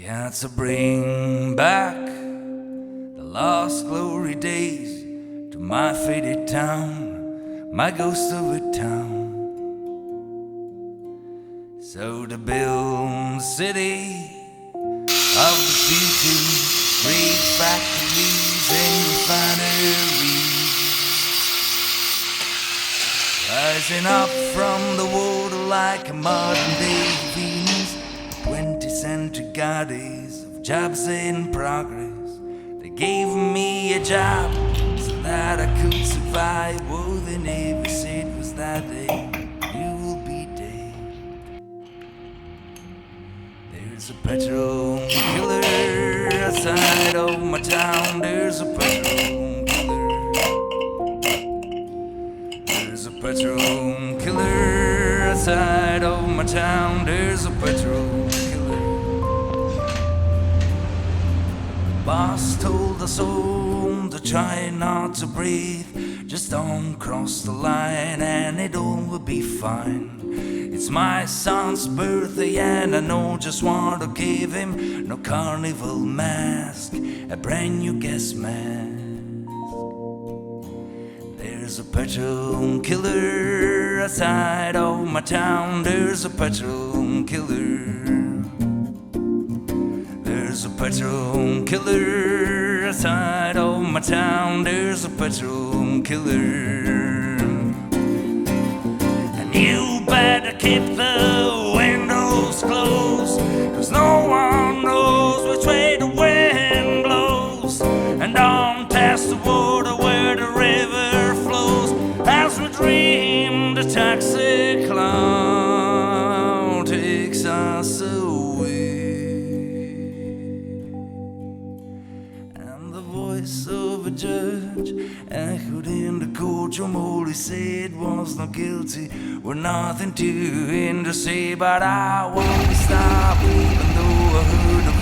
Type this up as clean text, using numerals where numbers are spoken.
had to bring back the lost glory days to my faded town, my ghost of a town. So to build the city of the future, great factories and refineries, rising up from the water like a modern day Venus. 20th century goddess of jobs in progress. They gave me a job so that I could survive. Oh, they never said it was that day you will be dead. There's a petrol killer outside of my town. There's a petrol killer. There's a petrol killer outside of my town. There's a petrol killer. Boss told us all to try not to breathe, just don't cross the line and it all will be fine. It's my son's birthday and I know just what to give him. No carnival mask, a brand new gas mask. There's a petrol killer outside of my town. There's a petrol killer. There's a petrol killer outside of my town. There's a petrol killer. And you better keep the windows closed, 'cause no one knows which way the wind blows. And don't test the water where the river flows, as we dream the toxic cloud takes us away. And the voice of a judge echoed in the courtroom. All he said was not guilty, with nothing to hinder say. But I won't stop even though I heard a